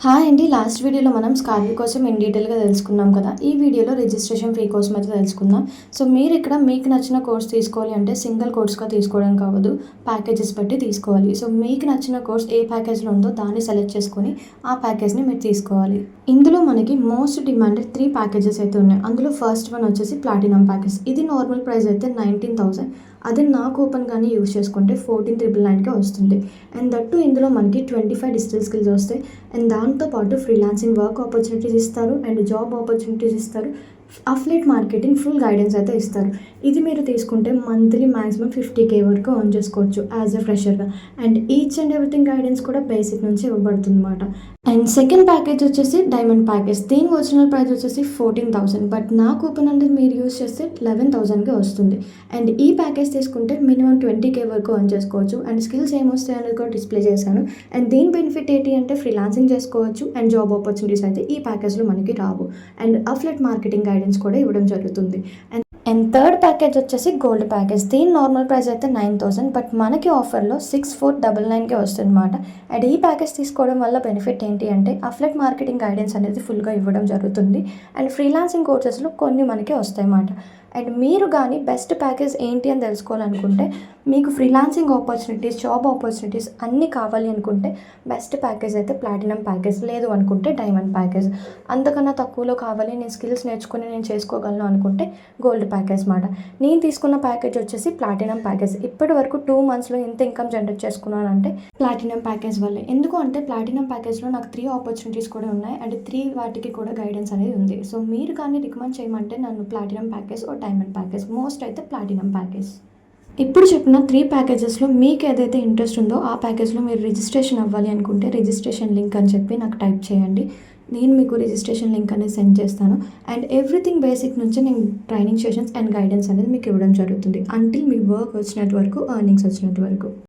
Hi అండి. Last వీడియోలో మనం స్కార్వీ కోసం ఇన్ డీటెయిల్గా తెలుసుకున్నాం కదా. ఈ వీడియోలో రిజిస్ట్రేషన్ ఫీ కోసం అయితే తెలుసుకుందాం. సో మీరు ఇక్కడ మీకు నచ్చిన కోర్స్ తీసుకోవాలి అంటే సింగిల్ కోర్స్గా తీసుకోవడం కావద్దు, ప్యాకేజెస్ బట్టి తీసుకోవాలి. సో మీకు నచ్చిన కోర్స్ ఏ ప్యాకేజ్లో ఉందో దాన్ని సెలెక్ట్ చేసుకొని ఆ ప్యాకేజ్ని మీరు తీసుకోవాలి. ఇందులో మనకి మోస్ట్ డిమాండెడ్ 3 ప్యాకేజెస్ అయితే ఉన్నాయి. అందులో ఫస్ట్ వన్ వచ్చేసి ప్లాటినం ప్యాకేజ్. ఇది నార్మల్ ప్రైస్ అయితే 19,000. అదే నా కూపన్ కానీ యూస్ చేసుకుంటే 14,999కే వస్తుంది. అండ్ దట్టు ఇందులో మనకి 25 డిజిటల్ స్కిల్స్ వస్తాయి. అండ్ దాంతోపాటు ఫ్రీలాన్సింగ్ వర్క్ ఆపర్చునిటీస్ ఇస్తారు అండ్ జాబ్ ఆపర్చునిటీస్ ఇస్తారు. అఫ్లేట్ మార్కెటింగ్ ఫుల్ గైడెన్స్ అయితే ఇస్తారు. ఇది మీరు తీసుకుంటే మంత్లీ మ్యాక్సిమం 50K వరకు ఎర్న్ చేసుకోవచ్చు యాజ్ ఎ ఫ్రెషర్గా. And each and everything guidance కూడా బేసిక్ నుంచి ఇవ్వబడుతుంది అనమాట. అండ్ సెకండ్ ప్యాకేజ్ వచ్చేసి డైమండ్ ప్యాకేజ్. దీని ఒరిజినల్ ప్రైస్ వచ్చేసి 14,000, బట్ నా కూపన్ అనేది మీరు యూస్ చేస్తే 11,000కే వస్తుంది. అండ్ ఈ ప్యాకేజ్ తీసుకుంటే మినిమం 20K వరకు ఎర్న్ చేసుకోవచ్చు. అండ్ స్కిల్స్ ఏమొస్తాయి అనేది కూడా డిస్ప్లే చేశాను. అండ్ దీని బెనిఫిట్ ఏంటి అంటే ఫ్రీలాన్సింగ్ చేసుకోవచ్చు అండ్ జాబ్ ఆపర్చునిటీస్ అయితే ఈ ప్యాకేజ్లో మనకి రావు. అండ్ అఫ్లెట్ మార్కెటింగ్ గైడెన్స్ కూడా ఇవ్వడం జరుగుతుంది. అండ్ థర్డ్ ప్యాకేజ్ వచ్చేసి గోల్డ్ ప్యాకేజ్. దీని నార్మల్ ప్రైస్ అయితే 9,000, బట్ మనకి ఆఫర్లో 6,499కే వస్తుంది అనమాట. అండ్ ఈ ప్యాకేజ్ తీసుకోవడం వల్ల బెనిఫిట్ ఏంటి అంటే అఫ్లెట్ మార్కెటింగ్ గైడెన్స్ అనేది ఫుల్గా ఇవ్వడం జరుగుతుంది. అండ్ ఫ్రీలాన్సింగ్ కోర్సెస్లో కొన్ని మనకి వస్తాయి అన్నమాట. అండ్ మీరు కానీ బెస్ట్ ప్యాకేజ్ ఏంటి అని తెలుసుకోవాలనుకుంటే, మీకు ఫ్రీలాన్సింగ్ ఆపర్చునిటీస్, జాబ్ ఆపర్చునిటీస్ అన్నీ కావాలి అనుకుంటే బెస్ట్ ప్యాకేజ్ అయితే ప్లాటినం ప్యాకేజ్, లేదు అనుకుంటే డైమండ్ ప్యాకేజ్. అంతకన్నా తక్కువలో కావాలి, నేను స్కిల్స్ నేర్చుకుని నేను చేసుకోగలను అనుకుంటే గోల్డ్ ప్యాకేజ్ మాట. నేను తీసుకున్న ప్యాకేజ్ వచ్చేసి ప్లాటినం ప్యాకేజ్. ఇప్పటి వరకు 2 monthsలో ఎంత ఇన్కమ్ జనరేట్ చేసుకున్నానంటే ప్లాటినం ప్యాకేజ్ వల్లే. ఎందుకు అంటే ప్లాటినం ప్యాకేజ్లో నాకు 3 ఆపర్చునిటీస్ కూడా ఉన్నాయి అండ్ 3 వాటికి కూడా గైడెన్స్ అనేది ఉంది. సో మీరు కానీ రికమెండ్ చేయమంటే నన్ను ప్లాటినం ప్యాకేజ్ ఓ డైమండ్ ప్యాకేజ్, మోస్ట్ అయితే ప్లాటినం ప్యాకేజ్. ఇప్పుడు చెప్పిన 3 ప్యాకేజెస్లో మీకు ఏదైతే ఇంట్రెస్ట్ ఉందో ఆ ప్యాకేజ్లో మీరు రిజిస్ట్రేషన్ అవ్వాలి అనుకుంటే రిజిస్ట్రేషన్ లింక్ అని చెప్పి నాకు టైప్ చేయండి. నేను మీకు రిజిస్ట్రేషన్ లింక్ అనేది సెండ్ చేస్తాను. అండ్ ఎవ్రీథింగ్ బేసిక్ నుంచి నేను ట్రైనింగ్ సెషన్స్ అండ్ గైడెన్స్ అనేది మీకు ఇవ్వడం జరుగుతుంది అంటిల్ మీ వర్క్ వచ్చినంత వరకు, ఎర్నింగ్స్ వచ్చినంత వరకు.